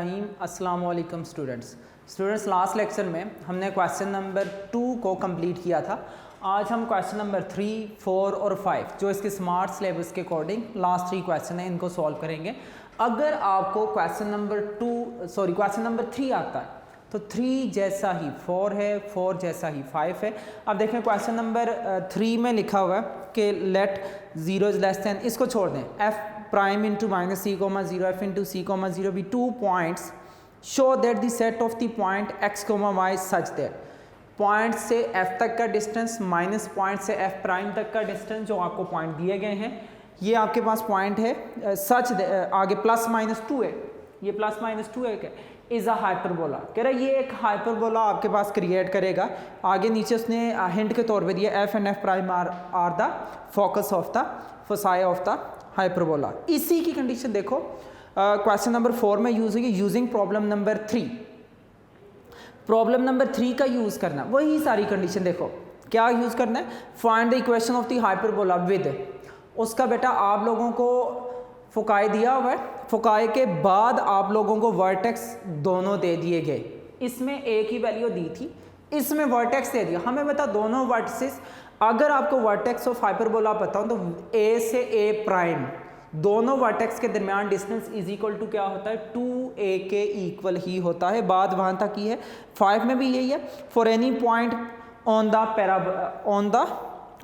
बिस्मिल्लाहिर्रहमानिर्रहीम। अस्सलाम वालेकुम स्टूडेंट्स लास्ट लेक्चर में हमने क्वेश्चन नंबर 2 को कंप्लीट किया था। आज हम क्वेश्चन नंबर 3, 4 और 5 जो इसके स्मार्ट सिलेबस के अकॉर्डिंग लास्ट 3 क्वेश्चन हैं इनको सॉल्व करेंगे। अगर आपको क्वेश्चन नंबर 3 आता है तो 3 जैसा ही 4 है, 4 जैसा ही 5 है। अब देखें क्वेश्चन नंबर 3 में लिखा हुआ है कि लेट 0 इज लेस दैन, इसको छोड़ दें, f prime into minus c comma 0 f into c comma 0 be 2 points show that the set of the point x comma y such that point से f तक का डिस्टेंस माइनस पॉइंट से f prime तक का distance जो आपको point दिए गए हैं, ये आपके पास पॉइंट है सच आगे प्लस माइनस 2 है, ये प्लस माइनस 2 है क्या इज़ अ हाइपरबोला। कह रहा है ये एक हाइपरबोला आपके पास क्रिएट करेगा। आगे नीचे उसने हिंट के तौर पे दिया f and f prime are the focus of the foci of the hyperbola. इसी की कंडीशन देखो क्वेश्चन नंबर 4 में यूज हुई, using problem number 3। Problem number 3 का यूज करना, वही सारी कंडीशन देखो क्या यूज करना है, find the equation of the hyperbola with, उसका बेटा आप लोगों को फोकाई दिया हुआ है, फोकाई के बाद आप लोगों को वर्टेक्स दोनों दे दिए गए। इसमें एक ही वैल्यू दी थी, इसमें वर्टेक्स दे दिया। हमें बता दोनों वर्टिसेस, अगर आपको वर्टेक्स ऑफ हाइपरबोला पता हो तो a से a प्राइम दोनों वर्टेक्स के दरमियान डिस्टेंस इज इक्वल टू क्या होता है, 2a के इक्वल ही होता है। बात वहाँ तक ही है, 5 में भी यही है। For any point on the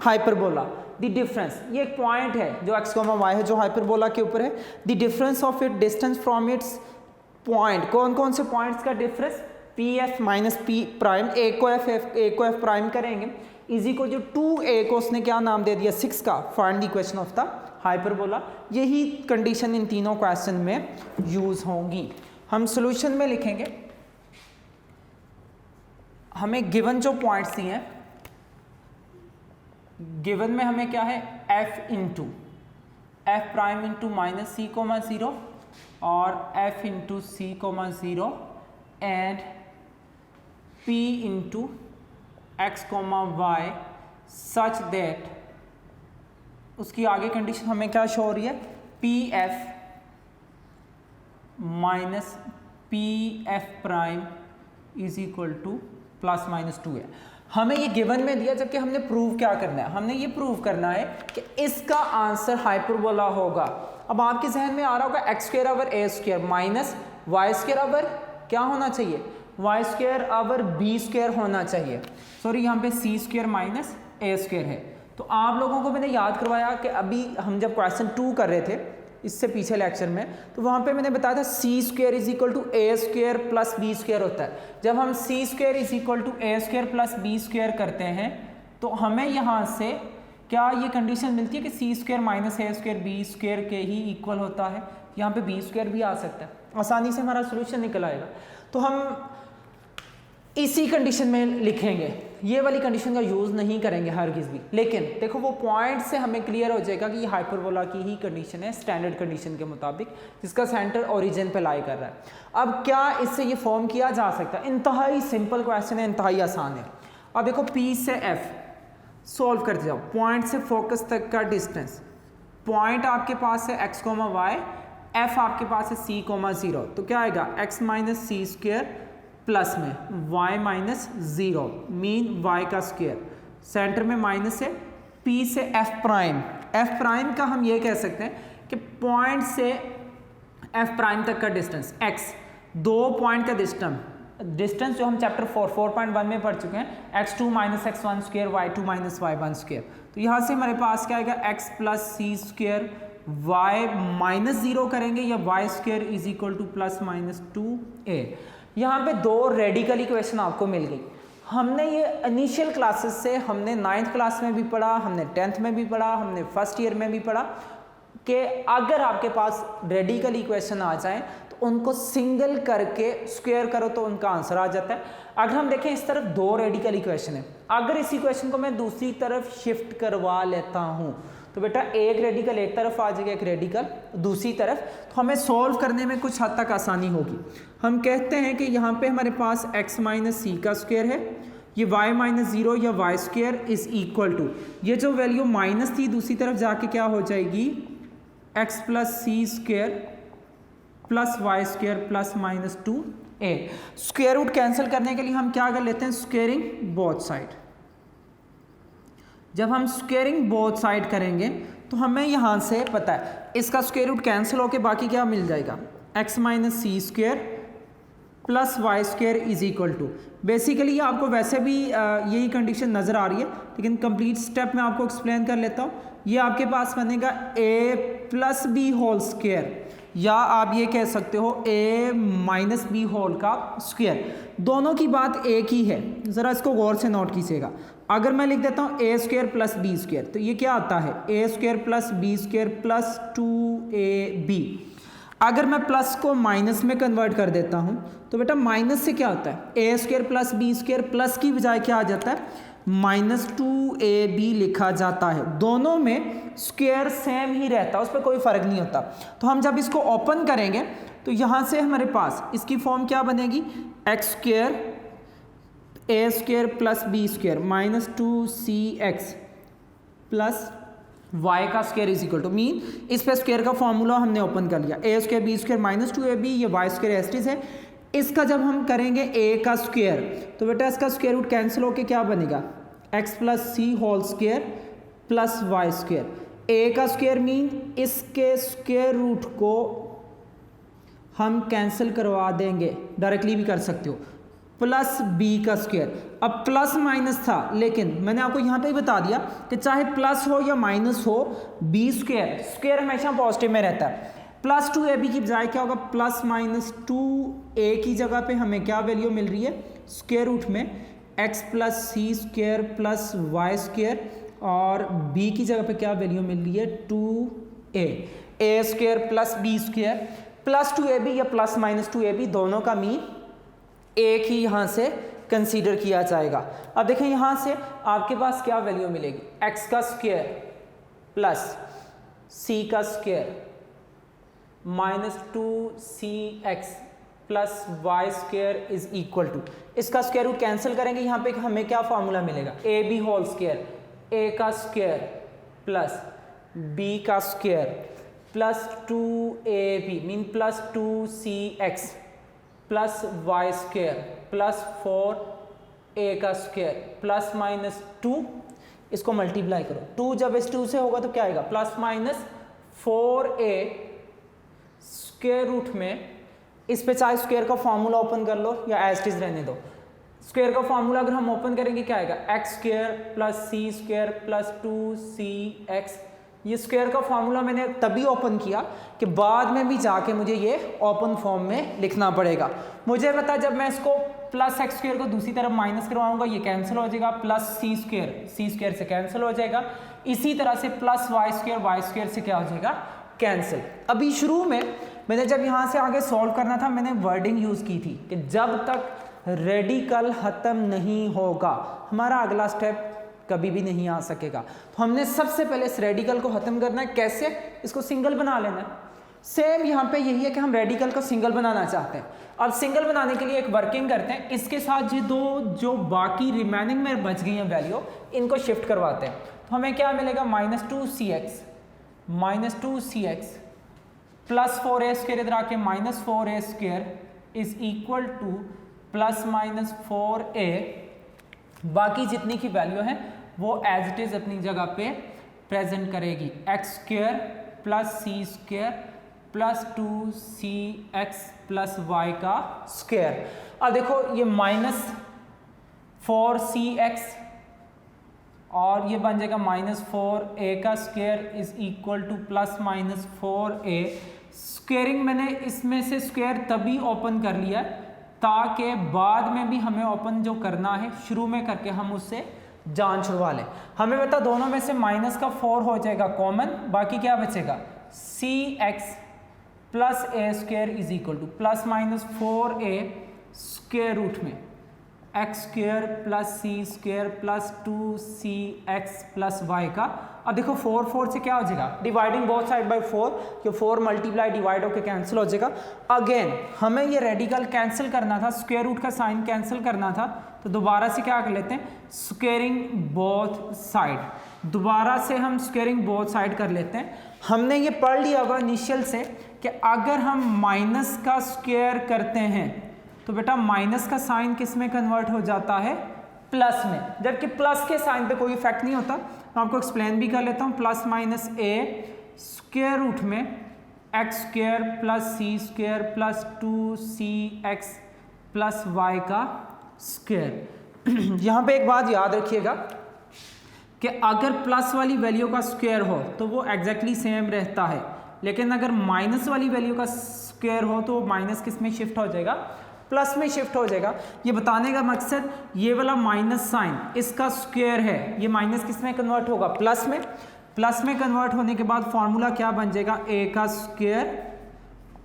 hyperbola the difference, ये एक पॉइंट है जो x, y है जो हाइपरबोला के ऊपर है। The difference of it distance from its point, कौन कौन से पॉइंट्स का difference, p f minus p prime, a को एफ प्राइम करेंगे इज इक्वल जो 2a को उसने क्या नाम दे दिया 6 का। Find the equation of the hyperbola. यही कंडीशन इन तीनों क्वेश्चन में यूज होंगी। हम सॉल्यूशन में लिखेंगे, हमें गिवन जो पॉइंट्स दिए हैं, गिवन में हमें क्या है f into f prime into minus c comma 0 और f into c comma 0 and p into x comma y such that, उसकी आगे कंडीशन हमें क्या शो हो रही है, p f minus p f prime is equal to plus minus 2 है। हमें ये गिवन में दिया, जबकि हमने प्रूव क्या करना है, हमने ये प्रूव करना है कि इसका आंसर हाइपरबोला होगा। अब आपके जहन में आ रहा होगा x square over a square minus y square over क्या होना चाहिए, y square over b square होना चाहिए। सॉरी यहाँ पे c square minus a square है। तो आप लोगों को मैंने याद करवाया कि अभी हम जब क्वेश्चन 2 कर रहे थे इससे पीछे लेक्चर में, तो वहाँ पे मैंने बताया था c square is equal to a square plus b square होता है। जब हम c square is equal to a square plus b square करते हैं तो हमें यहाँ से क्या ये कंडीशन मिलती है कि सी square minus a square b square के ही इक्वल होता है। यहाँ पे बी स्क्वायर भी आ सकता है, आसानी से हमारा सोल्यूशन निकल आएगा। तो हम इसी कंडीशन में लिखेंगे, ये वाली कंडीशन का यूज़ नहीं करेंगे हरगिज़ भी। लेकिन देखो वो पॉइंट से हमें क्लियर हो जाएगा कि ये हाइपरबोला की ही कंडीशन है स्टैंडर्ड कंडीशन के मुताबिक, जिसका सेंटर ओरिजिन पे लाई कर रहा है। अब क्या इससे ये फॉर्म किया जा सकता है, इंतहाई सिंपल क्वेश्चन है, इंतहाई आसान है। अब देखो P से F सॉल्व करते जाओ, पॉइंट से फोकस तक का डिस्टेंस, पॉइंट आपके पास है x कोमा y, F आपके पास है c कोमा 0, तो क्या आएगा x minus c square plus में y माइनस 0 मीन y का स्क्वायर, सेंटर में माइनस है। P से f प्राइम का हम ये कह सकते हैं कि पॉइंट से f प्राइम तक का डिस्टेंस x, दो पॉइंट का डिस्टेंस जो हम चैप्टर 4.1 में पढ़ चुके हैं, x2 minus x1 square y2 minus y1 square. तो यहाँ से हमारे पास क्या आएगा x plus c square y minus 0 करेंगे या y square is equal to plus minus 2a। यहाँ पे दो रेडिकल इक्वेशन आपको मिल गई। हमने ये इनिशियल क्लासेस से, हमने 9th क्लास में भी पढ़ा, हमने 10th में भी पढ़ा, हमने फर्स्ट ईयर में भी पढ़ा कि अगर आपके पास रेडिकल इक्वेशन आ जाएं तो उनको सिंगल करके स्क्वायर करो तो उनका आंसर आ जाता है। अगर हम देखें इस तरफ दो रेडिकल इक्वेशन है, अगर इस इक्वेशन को मैं दूसरी तरफ शिफ्ट करवा लेता हूँ तो बेटा एक रेडिकल एक तरफ आ जाएगा, एक रेडिकल दूसरी तरफ, तो हमें सॉल्व करने में कुछ हद तक आसानी होगी। हम कहते हैं कि यहाँ पे हमारे पास x माइनस सी का स्क्वायर है, ये y माइनस 0 या y square is equal to, ये जो वैल्यू माइनस थी दूसरी तरफ जाके क्या हो जाएगी x plus c square plus y square plus minus 2a। Square root cancel करने के लिए हम क्या कर लेते हैं, स्क्वेयरिंग बोथ साइड। जब हम स्क्वेयरिंग बोथ साइड करेंगे तो हमें यहाँ से पता है इसका स्क्वायर रूट कैंसिल होकर बाकी क्या मिल जाएगा, x minus c square plus y square is equal to. Basically आपको वैसे भी यही कंडीशन नज़र आ रही है, लेकिन कंप्लीट स्टेप में आपको एक्सप्लेन कर लेता हूँ। ये आपके पास बनेगा a plus b whole square, या आप ये कह सकते हो a माइनस बी होल का स्क्वायर। दोनों की बात एक ही है, ज़रा इसको गौर से नोट कीजिएगा। अगर मैं लिख देता हूँ a square plus b square, तो ये क्या आता है, a square plus b square plus 2ab। अगर मैं प्लस को माइनस में कन्वर्ट कर देता हूँ तो बेटा माइनस से क्या होता है, a square plus b square, plus की बजाय क्या आ जाता है, माइनस 2ab लिखा जाता है। दोनों में स्क्वायर सेम ही रहता है, उस पर कोई फ़र्क नहीं होता। तो हम जब इसको ओपन करेंगे तो यहाँ से हमारे पास इसकी फॉर्म क्या बनेगी, x square a square plus b square minus 2cx plus y का square is equal to, mean इस पे स्क्वायर का फॉर्मूला हमने ओपन कर लिया, a square b square minus 2ab, ये y स्क्वायर एस्टिस है। इसका जब हम करेंगे a का स्क्वायर तो बेटा इसका स्क्वायर रूट कैंसिल होके क्या बनेगा, x plus c whole square plus y square. a का स्क्वायर मीन इसके स्क्वायर रूट को हम कैंसिल करवा देंगे, डायरेक्टली भी कर सकते हो, प्लस b का स्क्वायर। अब प्लस माइनस था, लेकिन मैंने आपको यहाँ पे ही बता दिया कि चाहे प्लस हो या माइनस हो, b स्क्वायर, स्क्वायर हमेशा पॉजिटिव में रहता है। प्लस 2ab की बजाय क्या होगा, प्लस माइनस 2a की जगह पे हमें क्या वैल्यू मिल रही है, स्क्वायर रूट में x plus c square plus y square, और b की जगह पे क्या वैल्यू मिल रही है, 2a square plus b square plus 2ab या प्लस माइनस 2ab, दोनों का मीन एक ही यहाँ से कंसीडर किया जाएगा। अब देखें यहाँ से आपके पास क्या वैल्यू मिलेगी, x का स्क्वायर प्लस c का square minus 2cx plus y square is equal to, इसका स्क्वायर रूट कैंसिल करेंगे, यहाँ पे हमें क्या फॉर्मूला मिलेगा, a b whole square, a का स्क्वायर प्लस b का square plus 2ab mean plus 2cx plus y square plus 4a का स्क्वायर प्लस माइनस 2, इसको मल्टीप्लाई करो, 2 जब इस 2 से होगा तो क्या आएगा, plus minus 4a square root में, इस पे चाहे स्क्वायर का फॉर्मूला ओपन कर लो या एज इट इज रहने दो। स्क्वायर का फॉर्मूला अगर हम ओपन करेंगे क्या आएगा, x square plus c square plus 2cx। ये स्क्वायर का फॉर्मूला मैंने तभी ओपन किया कि बाद में भी जाके मुझे ये ओपन फॉर्म में लिखना पड़ेगा। मुझे पता जब मैं इसको प्लस एक्स स्क्वायर को दूसरी तरफ माइनस करवाऊंगा ये कैंसिल हो जाएगा, प्लस सी स्क्वायर से कैंसिल हो जाएगा, इसी तरह से प्लस वाई स्क्वायर से क्या हो जाएगा, कैंसिल। अभी शुरू में मैंने जब यहाँ से आगे सॉल्व करना था मैंने वर्डिंग यूज़ की थी कि जब तक रेडिकल ख़त्म नहीं होगा हमारा अगला स्टेप कभी भी नहीं आ सकेगा। तो हमने सबसे पहले इस रेडिकल को ख़त्म करना है, कैसे, इसको सिंगल बना लेना है। सेम यहाँ पे यही है कि हम रेडिकल को सिंगल बनाना चाहते हैं। अब सिंगल बनाने के लिए एक वर्किंग करते हैं, इसके साथ ये दो जो बाकी रिमेनिंग में बच गई हैं वैल्यू, इनको शिफ्ट करवाते हैं। तो हमें क्या मिलेगा, minus 2cx plus 4a square, इधर आके minus 4a square is equal to plus minus 4a। बाकी जितनी की वैल्यू है वो एज इट इज अपनी जगह पे प्रेजेंट करेगी, x square plus c square plus 2cx plus y का स्क्वायर। अब देखो ये माइनस 4cx और ये बन जाएगा माइनस 4a का square is equal to plus minus 4a। Squaring मैंने इसमें से स्क्वायर तभी ओपन कर लिया ताकि बाद में भी हमें ओपन जो करना है शुरू में करके हम उससे जान छुड़वा लें। हमें बता दोनों में से माइनस का 4 हो जाएगा कॉमन, बाकी क्या बचेगा, cx plus a square is equal to plus minus 4a square root में x square plus c square plus 2cx plus y का। अब देखो 4 से क्या हो जाएगा, डिवाइडिंग बोथ साइड बाय 4, कि 4 मल्टीप्लाई डिवाइड होकर कैंसिल हो जाएगा। अगेन हमें ये रेडिकल कैंसिल करना था, स्क्वायर रूट का साइन कैंसिल करना था, तो दोबारा से क्या कर लेते हैं, स्क्वेयरिंग बोथ साइड। दोबारा से हम स्क्वेयरिंग बोथ साइड कर लेते हैं। हमने ये पढ़ लिया होगा इनिशियल से कि अगर हम माइनस का स्क्वायर करते हैं तो बेटा माइनस का साइन किस में कन्वर्ट हो जाता है, प्लस में, जबकि प्लस के साइन पे कोई इफेक्ट नहीं होता। मैं आपको एक्सप्लेन भी कर लेता हूँ। Plus minus a square root में x square plus c square plus 2cx plus y का स्क्वायर। यहाँ पे एक बात याद रखिएगा कि अगर प्लस वाली वैल्यू का स्क्वायर हो तो वो एग्जैक्टली सेम रहता है, लेकिन अगर माइनस वाली वैल्यू का स्क्वायर हो तो माइनस किस में शिफ्ट हो जाएगा, प्लस में शिफ्ट हो जाएगा। ये बताने का मकसद, ये वाला माइनस साइन इसका स्क्वायर है, ये माइनस किस में कन्वर्ट होगा, प्लस में। प्लस में कन्वर्ट होने के बाद फॉर्मूला क्या बन जाएगा, ए का स्क्वायर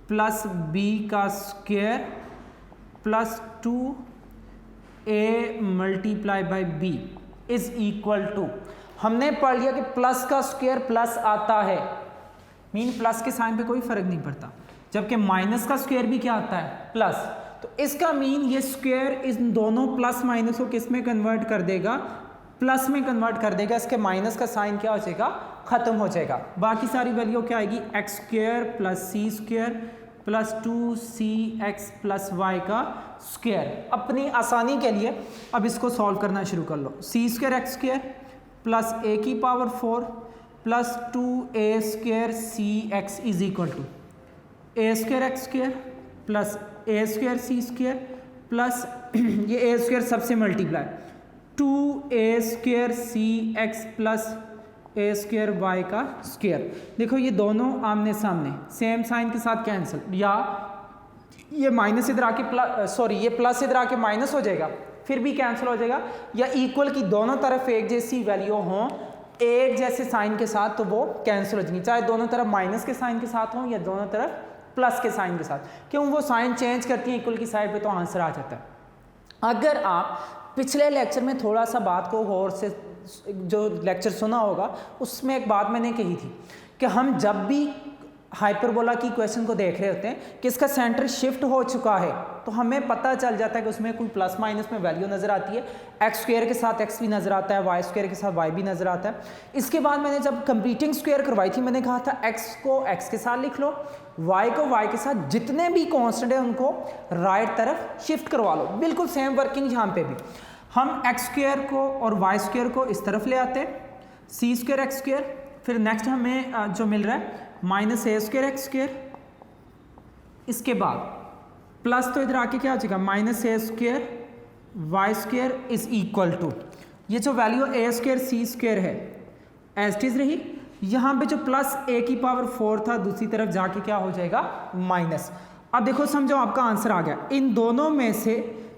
प्लस बी का square plus 2a multiply by b is equal to, हमने पढ़ लिया कि प्लस का स्क्वायर प्लस आता है, मीन प्लस के साइन पे कोई फर्क नहीं पड़ता, जबकि माइनस का स्क्वायर भी क्या आता है, प्लस। तो इसका मीन ये स्क्वायर इन दोनों प्लस माइनस को किस में कन्वर्ट कर देगा, प्लस में कन्वर्ट कर देगा। इसके माइनस का साइन क्या हो जाएगा, खत्म हो जाएगा। बाकी सारी वैल्यू क्या आएगी, x square plus c square plus 2cx plus y का स्क्वायर। अपनी आसानी के लिए अब इसको सॉल्व करना शुरू कर लो। C square x square plus a की power 4 plus 2a square c x is equal to a square x square plus a square c square plus ये ए स्क्वायर सबसे multiply 2a square c x plus a square y का square. देखो ये दोनों आमने सामने same sign के साथ कैंसिल, या ये माइनस इधर आके प्लस, सॉरी ये प्लस इधर आके माइनस हो जाएगा, फिर भी कैंसिल हो जाएगा। या इक्वल की दोनों तरफ एक जैसी वैल्यू हो एक जैसे साइन के साथ तो वो कैंसिल हो जाएगी, चाहे दोनों तरफ माइनस के साइन के साथ हो या दोनों तरफ प्लस के साइन के साथ। क्यों, वो साइन चेंज करती है इक्वल की साइड पे तो आंसर आ जाता है। अगर आप पिछले लेक्चर में थोड़ा सा बात को गौर से जो लेक्चर सुना होगा उसमें एक बात मैंने कही थी कि हम जब भी हाइपरबोला की क्वेश्चन को देख रहे होते हैं कि इसका सेंटर शिफ्ट हो चुका है तो हमें पता चल जाता है कि उसमें कोई प्लस माइनस में वैल्यू नज़र आती है, एक्स स्क्वायर के साथ एक्स भी नज़र आता है, वाई स्क्वायर के साथ वाई भी नज़र आता है। इसके बाद मैंने जब कंप्लीटिंग स्क्वायर करवाई थी मैंने कहा था एक्स को एक्स के साथ लिख लो, वाई को वाई के साथ, जितने भी कॉन्स्टेंट है उनको राइट तरफ शिफ्ट करवा लो। बिल्कुल सेम वर्किंग यहाँ पे भी हम एक्स स्क्वायर को और वाई स्क्वायर को इस तरफ ले आते हैं, सी स्क्वायर एक्स स्क्वायर, फिर नेक्स्ट हमें जो मिल रहा है minus a square x square, इसके बाद प्लस तो इधर आके क्या हो जाएगा minus a square y square is equal to, ये जो value a square c square है एज इट इज रही, यहाँ पे जो प्लस ए की पावर 4 था दूसरी तरफ जाके क्या हो जाएगा माइनस। अब देखो समझो आपका आंसर आ गया। इन दोनों में से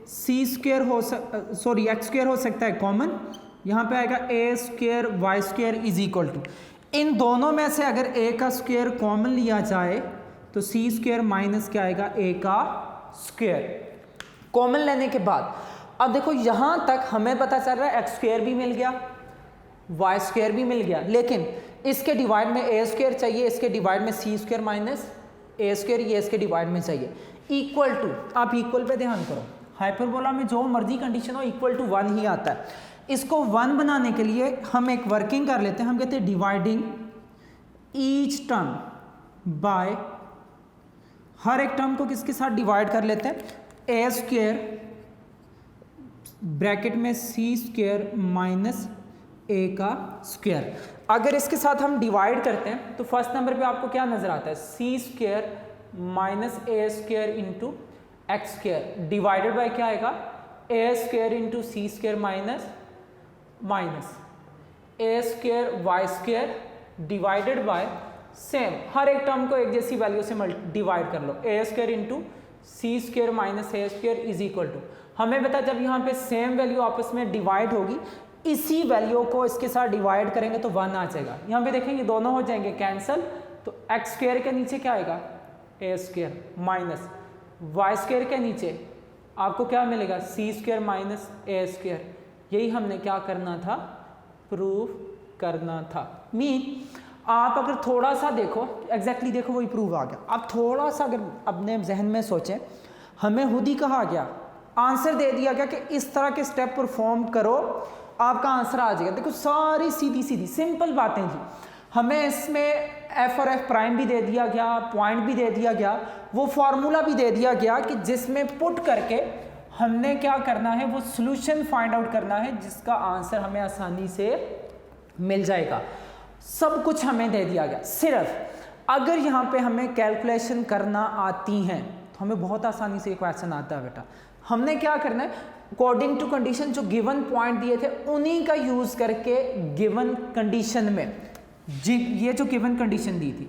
सी स्क्वायर हो सॉरी एक्स स्क्वायर हो सकता है कॉमन, यहाँ पे आएगा a square y square is equal to, इन दोनों में से अगर ए का स्क्वायर कॉमन लिया जाए तो सी स्क्वायर माइनस क्या आएगा ए का स्क्वायर। कॉमन लेने के बाद अब देखो यहाँ तक हमें पता चल रहा है एक्स स्क्वायर भी मिल गया, वाई स्क्वायर भी मिल गया, लेकिन इसके डिवाइड में ए स्क्वायर चाहिए, इसके डिवाइड में सी स्क्वायर माइनस ए स्क्वायर, ये इसके डिवाइड में चाहिए इक्वल टू। आप इक्वल पे ध्यान करो, हाइपरबोला में जो मर्जी कंडीशन हो इक्वल टू 1 ही आता है। इसको 1 बनाने के लिए हम एक वर्किंग कर लेते हैं, हम कहते हैं डिवाइडिंग ईच टर्म बाय, हर एक टर्म को किसके साथ डिवाइड कर लेते हैं, ए स्क्वायर ब्रैकेट में सी स्क्वायर माइनस ए का स्क्वायर। अगर इसके साथ हम डिवाइड करते हैं तो फर्स्ट नंबर पे आपको क्या नजर आता है, c square minus a square into x square divided by क्या आएगा, a square into c square minus minus a square y square divided by same, हर एक टर्म को एक जैसी वैल्यू से डिवाइड कर लो, a square into c square minus a square is equal to. हमें पता जब यहाँ पे सेम वैल्यू आपस में डिवाइड होगी इसी वैल्यू को इसके साथ डिवाइड करेंगे तो 1 आ जाएगा। यहाँ पे देखेंगे दोनों हो जाएंगे कैंसल, तो एक्स स्क्वायर के नीचे क्या आएगा a square minus y square के नीचे आपको क्या मिलेगा सी स्क्वायर माइनस ए स्क्वायर। यही हमने क्या करना था, प्रूव करना था। मीन आप अगर थोड़ा सा देखो एग्जैक्टली देखो वही प्रूव आ गया। आप थोड़ा सा अगर अपने जहन में सोचें, हमें खुद ही कहा गया, आंसर दे दिया गया कि इस तरह के स्टेप परफॉर्म करो आपका आंसर आ जाएगा। देखो सारी सीधी सीधी सिंपल बातें जी। हमें इसमें एफ और एफ प्राइम भी दे दिया गया, पॉइंट भी दे दिया गया, वो फार्मूला भी दे दिया गया कि जिसमें पुट करके हमने क्या करना है, वो सॉल्यूशन फाइंड आउट करना है जिसका आंसर हमें आसानी से मिल जाएगा। सब कुछ हमें दे दिया गया। सिर्फ अगर यहाँ पे हमें कैलकुलेशन करना आती हैं तो हमें बहुत आसानी से क्वेश्चन आता है बेटा। हमने क्या करना है, अकॉर्डिंग टू कंडीशन जो गिवन पॉइंट दिए थे उन्हीं का यूज करके गिवन कंडीशन में ये जो गिवन कंडीशन दी थी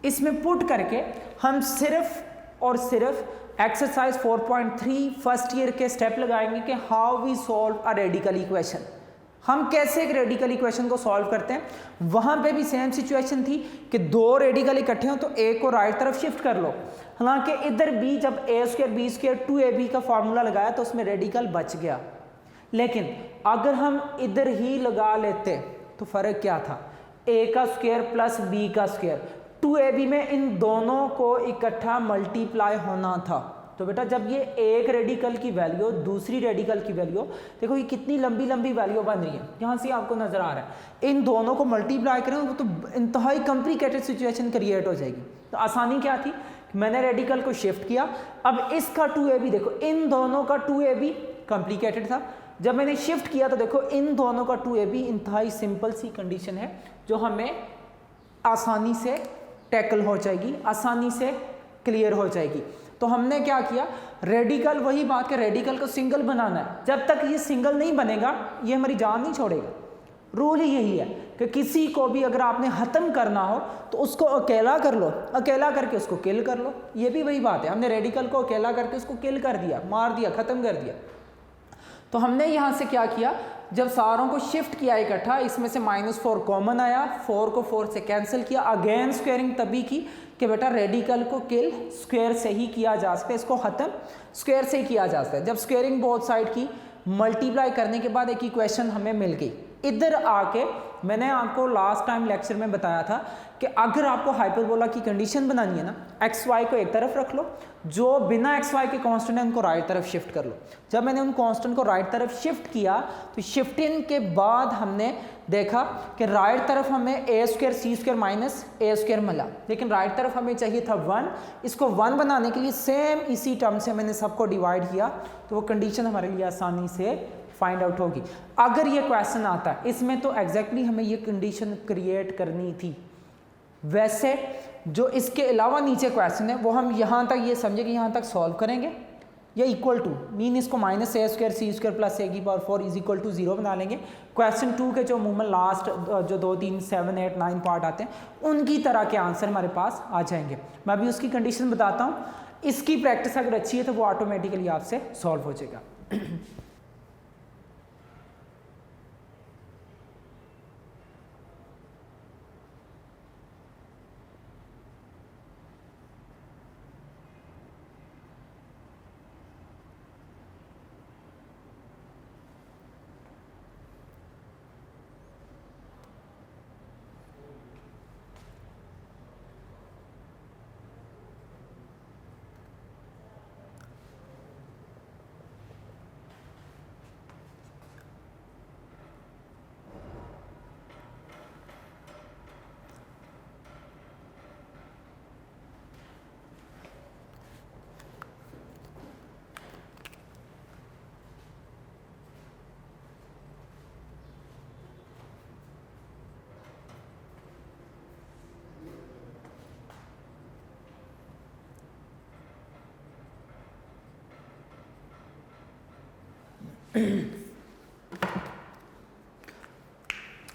इसमें पुट करके हम सिर्फ और सिर्फ एक्सरसाइज 4.3 फर्स्ट ईयर के स्टेप लगाएंगे कि how we solve a radical equation. हम कैसे एक रेडिकल इक्वेशन को सॉल्व करते हैं। वहां पे भी सेम सिचुएशन थी कि दो रेडिकल इकट्ठे हो तो ए को राइट तरफ शिफ्ट कर लो, हालांकि इधर बी जब ए स्क्वायर बी स्क्वायर 2ab का फॉर्मूला लगाया तो उसमें रेडिकल बच गया, लेकिन अगर हम इधर ही लगा लेते तो फर्क क्या था, ए का स्क्वायर प्लस बी का स्क्वायर, 2ab में इन दोनों को इकट्ठा मल्टीप्लाई होना था। तो बेटा जब ये एक रेडिकल की वैल्यू दूसरी रेडिकल की वैल्यू, देखो ये कितनी लंबी लंबी वैल्यू बन रही है, यहाँ से आपको नजर आ रहा है, इन दोनों को मल्टीप्लाई करें वो तो इंतहाई कॉम्प्लिकेटेड सिचुएशन क्रिएट हो जाएगी। तो आसानी क्या थी, मैंने रेडिकल को शिफ्ट किया, अब इसका 2ab देखो, इन दोनों का 2ab कॉम्प्लिकेटेड था, जब मैंने शिफ्ट किया तो देखो इन दोनों का 2ab इंतहाई सिंपल सी कंडीशन है जो हमें आसानी से टैकल हो जाएगी, आसानी से क्लियर हो जाएगी। तो हमने क्या किया, रेडिकल, वही बात कि रेडिकल को सिंगल बनाना है, जब तक ये सिंगल नहीं बनेगा ये हमारी जान नहीं छोड़ेगा। रूल ही यही है कि किसी को भी अगर आपने खत्म करना हो तो उसको अकेला कर लो, अकेला करके उसको किल कर लो। ये भी वही बात है, हमने रेडिकल को अकेला करके उसको किल कर दिया, मार दिया, खत्म कर दिया। तो हमने यहाँ से क्या किया, जब सारों को शिफ्ट किया इकट्ठा, इसमें से -4 कॉमन आया, 4 को 4 से कैंसिल किया, अगेन स्क्वेयरिंग तभी की कि बेटा रेडिकल को किल स्क्वायर से ही किया जा सकता है, इसको खत्म स्क्वायर से ही किया जा सकता है। जब स्क्वेयरिंग बोथ साइड की मल्टीप्लाई करने के बाद एक इक्वेशन हमें मिल गई। इधर आके मैंने आपको लास्ट टाइम लेक्चर में बताया था कि अगर आपको हाइपरबोला की कंडीशन बनानी है ना, एक्स वाई को एक तरफ रख लो, जो बिना एक्स वाई के कांस्टेंट है उनको राइट तरफ शिफ्ट कर लो। जब मैंने उन कांस्टेंट को राइट तरफ शिफ्ट किया तो शिफ्टिंग के बाद हमने देखा कि राइट तरफ हमें ए square c square minus a square मिला, लेकिन राइट तरफ हमें चाहिए था 1। इसको 1 बनाने के लिए सेम इसी टर्म से मैंने सबको डिवाइड किया, तो वो कंडीशन हमारे लिए आसानी से फाइंड आउट होगी। अगर ये क्वेश्चन आता है इसमें तो एग्जैक्टली हमें ये कंडीशन क्रिएट करनी थी। वैसे जो इसके अलावा नीचे क्वेश्चन है वो हम यहाँ तक ये समझे कि यहाँ तक सॉल्व करेंगे, या इक्वल टू मीन इसको -a square c square plus a की पावर 4 इज इक्वल टू 0 बना लेंगे। क्वेश्चन 2 के जो अमूमन लास्ट जो 2, 3, 7, 8, 9 पार्ट आते हैं उनकी तरह के आंसर हमारे पास आ जाएंगे। मैं अभी उसकी कंडीशन बताता हूँ, इसकी प्रैक्टिस अगर अच्छी है तो वो ऑटोमेटिकली आपसे सॉल्व हो जाएगा।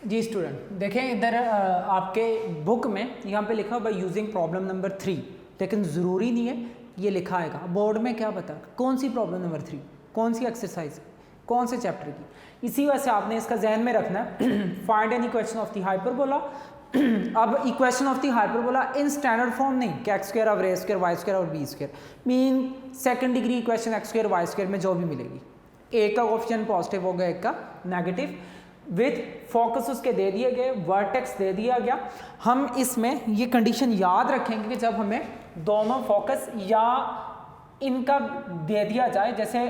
जी स्टूडेंट देखें इधर आपके बुक में यहाँ पे लिखा हुआ यूजिंग प्रॉब्लम नंबर 3, लेकिन ज़रूरी नहीं है ये लिखा आएगा बोर्ड में। क्या पता कौन सी प्रॉब्लम नंबर 3, कौन सी एक्सरसाइज, कौन से चैप्टर की, इसी वजह से आपने इसका जहन में रखना है। Find an equation of the hyperbola. अब equation of the hyperbola in standard form नहीं कि एक्स स्क्वायर और ए स्क्वायर वाई स्क्वायर और b square, mean second degree equation x square y square में जो भी मिलेगी, एक का कोएफिशिएंट पॉजिटिव होगा एक का नेगेटिव, विथ फोकस उसके दे दिए गए, वर्टेक्स दे दिया गया। हम इसमें ये कंडीशन याद रखेंगे कि जब हमें दोनों फोकस या इनका दे दिया जाए, जैसे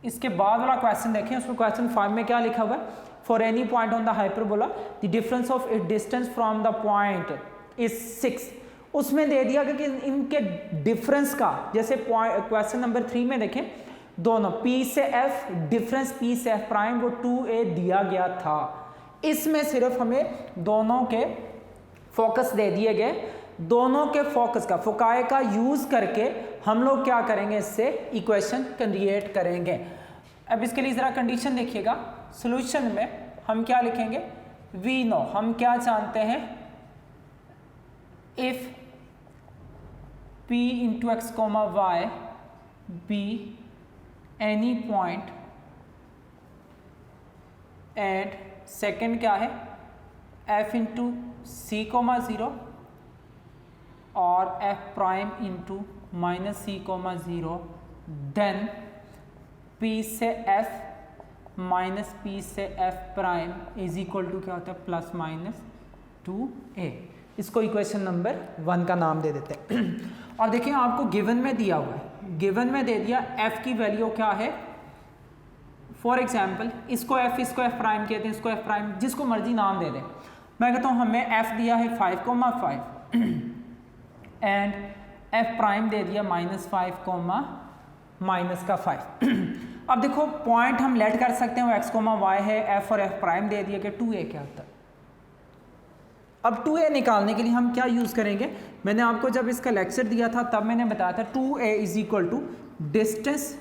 इसके बाद वाला क्वेश्चन देखें, उसमें क्वेश्चन 5 में क्या लिखा हुआ है, for any point on the hyperbola the difference of it distance from the point is 6। उसमें दे दिया कि इनके डिफरेंस का, जैसे क्वेश्चन नंबर 3 में देखें, दोनों P से F, डिफरेंस P से F प्राइम वो 2a दिया गया था। इसमें सिर्फ हमें दोनों के फोकस दे दिए गए, दोनों के फोकस का, फोकाई का यूज करके हम लोग क्या करेंगे, इससे इक्वेशन क्रिएट करेंगे। अब इसके लिए जरा कंडीशन देखिएगा। सॉल्यूशन में हम क्या लिखेंगे, वी नो, हम क्या जानते हैं, if p into x comma y be any point at, second क्या है, f इंटू सी कोमा 0 और f prime into minus c comma 0, then p से f माइनस p से f prime is equal to क्या होता है, plus minus 2a। इसको equation number 1 का नाम दे देते हैं। और देखिए आपको गिवन में दिया हुआ है, गिवन में दे दिया f की वैल्यू क्या है, फॉर एग्जाम्पल इसको f, इसको f प्राइम कहते हैं, इसको f प्राइम, जिसको मर्जी नाम दे दें। मैं कहता हूँ हमें f दिया है 5,5 एंड f प्राइम दे दिया -5, माइनस का 5। अब देखो पॉइंट हम लेट कर सकते हैं, वो x, y है, f और f प्राइम दे दिया कि 2a क्या होता है। अब 2a निकालने के लिए हम क्या यूज़ करेंगे, मैंने आपको जब इसका लेक्चर दिया था तब मैंने बताया था 2a is equal to distance,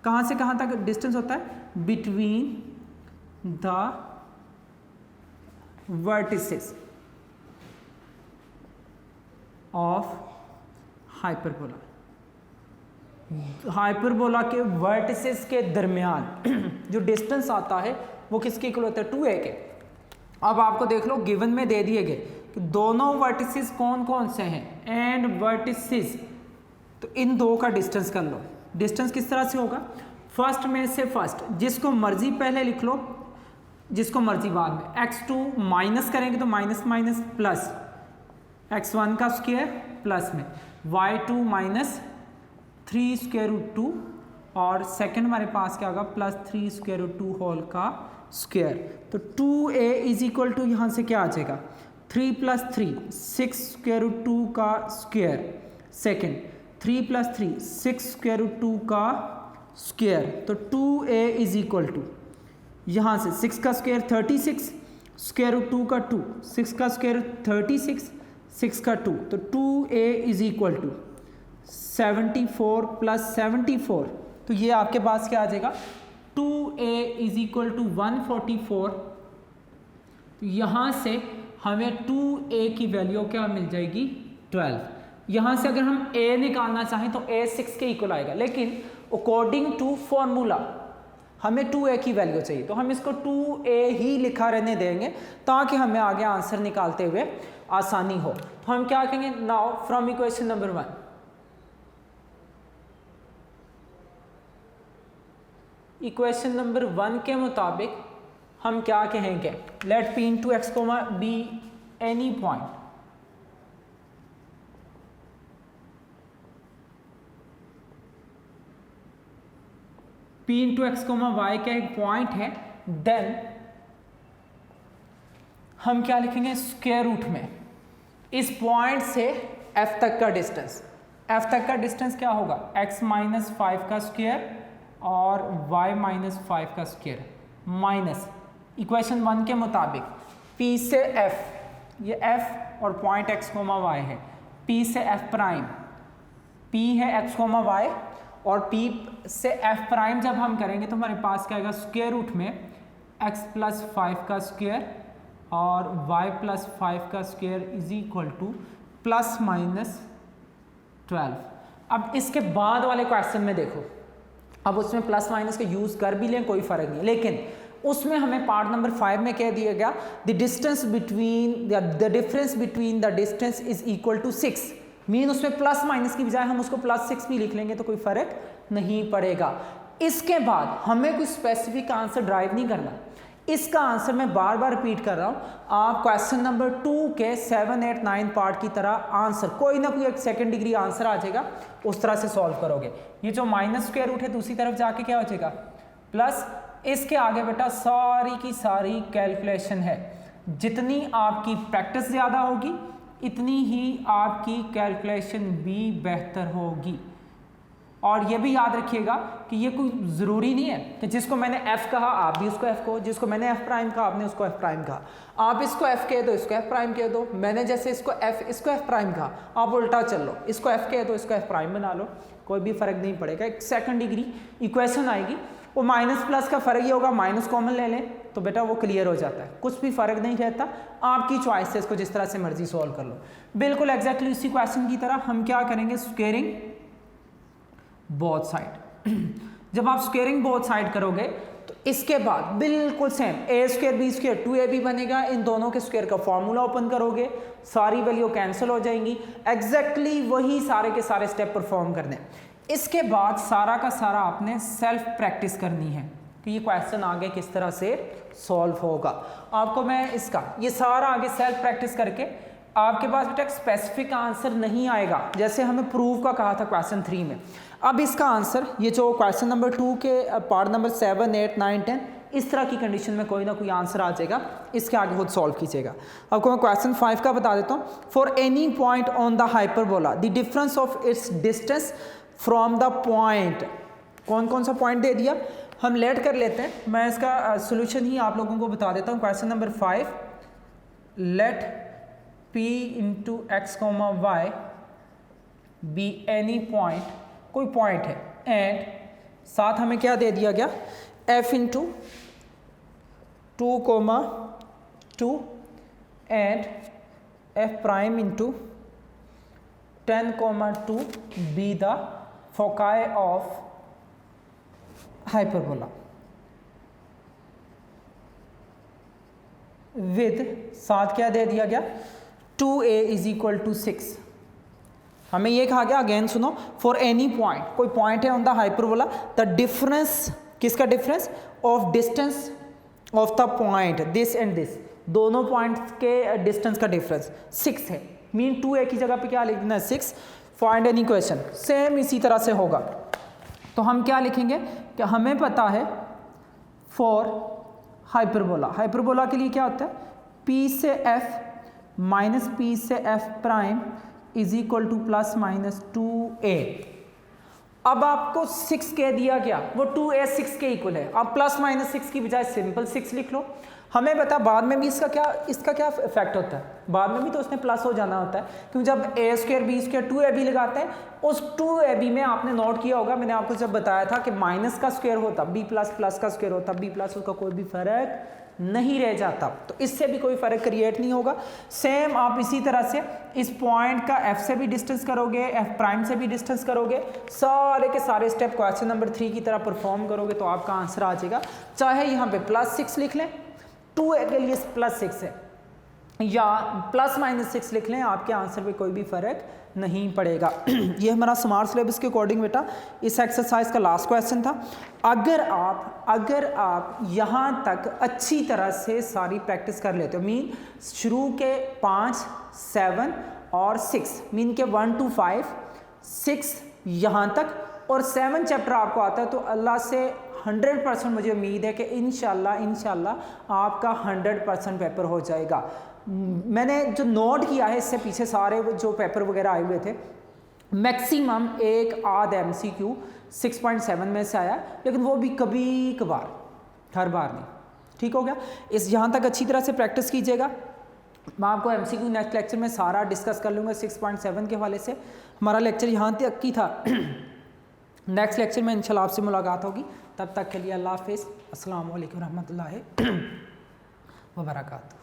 कहाँ से कहाँ तक डिस्टेंस होता है, between the vertices of hyperbola, hyperbola के वर्टिसेस के दरमियान जो डिस्टेंस आता है वो किसके इक्वल होता है, 2a के। अब आपको देख लो गिवन में दे दिए गए कि दोनों वर्टिसेस कौन कौन से हैं, एंड वर्टिसेस, तो इन दो का डिस्टेंस कर लो। डिस्टेंस किस तरह से होगा, फर्स्ट में से फर्स्ट, जिसको मर्जी पहले लिख लो, जिसको मर्जी बाद में, x2 माइनस करेंगे तो माइनस माइनस प्लस, x1 का स्क्वायर प्लस में y2 माइनस 3 स्क्वायर रूट 2 और सेकंड हमारे पास क्या होगा, प्लस 3 स्क्वायर रूट 2 होल का स्क्वायर। तो 2a इज इक्वल टू यहाँ से क्या आ जाएगा, 3 प्लस 3 6 स्क्वायर रूट 2 का square, second 3 plus 3 6 square root 2 का स्क्वायर। तो 2a इज इक्वल टू यहाँ से 6 का स्क्वायर 36, स्क्वायर रूट 2 का 2, 6 का स्क्वायर 36, 6 का 2, तो 2a is equal to 74 plus 74, तो ये आपके पास क्या आ जाएगा, 2a इज इक्वल टू 144। तो यहाँ से हमें 2a की वैल्यू क्या मिल जाएगी, 12। यहाँ से अगर हम a निकालना चाहें तो a 6 के इक्वल आएगा, लेकिन अकॉर्डिंग टू फॉर्मूला हमें 2a की वैल्यू चाहिए, तो हम इसको 2a ही लिखा रहने देंगे ताकि हमें आगे आंसर निकालते हुए आसानी हो। तो हम क्या कहेंगे, now from equation number 1, equation number 1 के मुताबिक हम क्या कहेंगे, let p into x comma be any point, p into x comma y का एक पॉइंट है, देन हम क्या लिखेंगे, स्क्वायर रूट में इस पॉइंट से f तक का डिस्टेंस, f तक का डिस्टेंस क्या होगा, x माइनस 5 का स्क्वायर और y माइनस 5 का स्क्वायर, माइनस इक्वेशन 1 के मुताबिक p से f, ये f और पॉइंट x कोमा y है, p से f प्राइम, p है x कोमा y और p से f प्राइम जब हम करेंगे तो हमारे पास क्या आएगा, स्क्वायर रूट में x प्लस 5 का स्क्वायर और y प्लस 5 का square is equal to plus minus 12। अब इसके बाद वाले क्वेश्चन में देखो, अब उसमें प्लस माइनस का यूज़ कर भी लें कोई फ़र्क नहीं, लेकिन उसमें हमें पार्ट नंबर 5 में कह दिया गया the distance between the difference between the distance is equal to 6, mean उसमें प्लस माइनस की बजाय हम उसको प्लस 6 भी लिख लेंगे तो कोई फ़र्क नहीं पड़ेगा। इसके बाद हमें कोई स्पेसिफिक आंसर ड्राइव नहीं करना, इसका आंसर मैं बार बार रिपीट कर रहा हूँ, आप क्वेश्चन नंबर 2 के 7, 8, 9 पार्ट की तरह आंसर कोई ना कोई एक सेकंड डिग्री आंसर आ जाएगा, उस तरह से सॉल्व करोगे। ये जो माइनस स्क्वायर रूट है दूसरी तरफ जाके क्या हो जाएगा, प्लस इसके आगे बेटा सारी की सारी कैलकुलेशन है। जितनी आपकी प्रैक्टिस ज़्यादा होगी इतनी ही आपकी कैलकुलेशन भी बेहतर होगी। और ये भी याद रखिएगा कि ये कोई ज़रूरी नहीं है कि जिसको मैंने f कहा आप भी उसको f कहो, जिसको मैंने f प्राइम कहा आपने उसको f प्राइम कहा। आप इसको f कह दो इसको f प्राइम कह दो, मैंने जैसे इसको f प्राइम कहा आप उल्टा चल लो, इसको f कह दो इसको f प्राइम बना लो, कोई भी फ़र्क नहीं पड़ेगा। एक सेकंड डिग्री इक्वेशन आएगी, वो माइनस प्लस का फ़र्क ये होगा, माइनस कॉमन ले लें तो बेटा वो क्लियर हो जाता है, कुछ भी फ़र्क नहीं रहता। आपकी चॉइस से इसको जिस तरह से मर्जी सॉल्व कर लो। बिल्कुल एग्जैक्टली इसी क्वेश्चन की तरह हम क्या करेंगे, स्क्वेयरिंग बोथ साइड। जब आप स्क्वेयरिंग बोथ साइड करोगे तो इसके बाद बिल्कुल सेम ए स्क्वेयर बी स्क्वेयर 2ab बनेगा। इन दोनों के स्क्वेयर का फॉर्मूला ओपन करोगे, सारी वैल्यू कैंसिल हो जाएंगी। एग्जैक्टली वही सारे के सारे स्टेप परफॉर्म करने। इसके बाद सारा का सारा आपने सेल्फ प्रैक्टिस करनी है कि ये क्वेश्चन आगे किस तरह से सॉल्व होगा। आपको मैं इसका ये सारा आगे सेल्फ प्रैक्टिस करके आपके पास बेटा स्पेसिफिक आंसर नहीं आएगा, जैसे हमें प्रूव का कहा था क्वेश्चन 3 में। अब इसका आंसर ये जो क्वेश्चन नंबर 2 के पार्ट नंबर 7, 8, 9, 10 इस तरह की कंडीशन में कोई ना कोई आंसर आ जाएगा, इसके आगे खुद सॉल्व कीजिएगा। आपको मैं क्वेश्चन 5 का बता देता हूँ। For any point on the hyperbola the difference of its distance from the point, कौन कौन सा पॉइंट दे दिया हम लेट कर लेते हैं, मैं इसका सोल्यूशन ही आप लोगों को बता देता हूँ। Question number 5, let p into x comma y be any point, कोई पॉइंट है, एंड साथ हमें क्या दे दिया गया, f into 2,2 and f prime into 10,2 be the foci of hyperbola with साथ क्या दे दिया गया, 2a इज इक्वल टू 6। हमें ये कहा गया, अगेन सुनो, फॉर एनी पॉइंट, कोई पॉइंट है on the hyperbola, the difference, किसका difference, of distance of the point this and this, दोनों पॉइंट्स के डिस्टेंस का डिफरेंस 6 है। मीन 2a की जगह पे क्या लिखना है, 6। फाइंड एनी इक्वेशन, सेम इसी तरह से होगा। तो हम क्या लिखेंगे कि हमें पता है फॉर हाइपरबोला, हाइपरबोला के लिए क्या होता है, p से f माइनस p से f prime is equal to plus minus 2a। अब आपको 6 कह दिया गया, वो 2a 6 के इक्वल है, आप प्लस माइनस 6 की बजाय सिंपल 6 लिख लो। हमें बता बाद में भी इसका क्या इफेक्ट होता है, बाद में भी तो उसने प्लस हो जाना होता है, क्योंकि जब a square b square 2ab लगाते हैं, उस 2ab में आपने नोट किया होगा, मैंने आपको जब बताया था कि माइनस का स्क्वायर होता b प्लस प्लस का स्क्वायर होता b प्लस, उसका कोई भी फर्क नहीं रह जाता, तो इससे भी कोई फर्क क्रिएट नहीं होगा। सेम आप इसी तरह से इस पॉइंट का f से भी डिस्टेंस करोगे, f प्राइम से भी डिस्टेंस करोगे, सारे के सारे स्टेप क्वेश्चन नंबर 3 की तरह परफॉर्म करोगे तो आपका आंसर आ जाएगा। चाहे यहाँ पे प्लस 6 लिख लें, 2a के लिए प्लस 6 है, या प्लस माइनस 6 लिख लें, आपके आंसर पे कोई भी फर्क नहीं पड़ेगा। ये हमारा स्मार्ट सिलेबस के अकॉर्डिंग बेटा इस एक्सरसाइज का लास्ट क्वेश्चन था। अगर आप यहाँ तक अच्छी तरह से सारी प्रैक्टिस कर लेते हो, मीन शुरू के 5, 7 और 6, मीन के 1 to 5, 6 यहाँ तक और 7 चैप्टर आपको आता है, तो अल्लाह से 100% मुझे उम्मीद है कि इंशाल्लाह आपका 100% पेपर हो जाएगा। मैंने जो नोट किया है इससे पीछे सारे जो पेपर वगैरह आए हुए थे, मैक्सिमम एक आध MCQ 6.7 में से आया, लेकिन वो भी कभी कभार, हर बार नहीं। ठीक हो गया, इस यहाँ तक अच्छी तरह से प्रैक्टिस कीजिएगा। मैं आपको MCQ नेक्स्ट लेक्चर में सारा डिस्कस कर लूँगा 6.7 के हवाले से। हमारा लेक्चर यहाँ तक की था। नेक्स्ट लेक्चर में इंशाल्लाह आपसे मुलाकात होगी, तब तक के लिए अल्लाह हाफिज़, अस्सलामु अलैकुम रहमतुल्लाहि व बरकातुहू।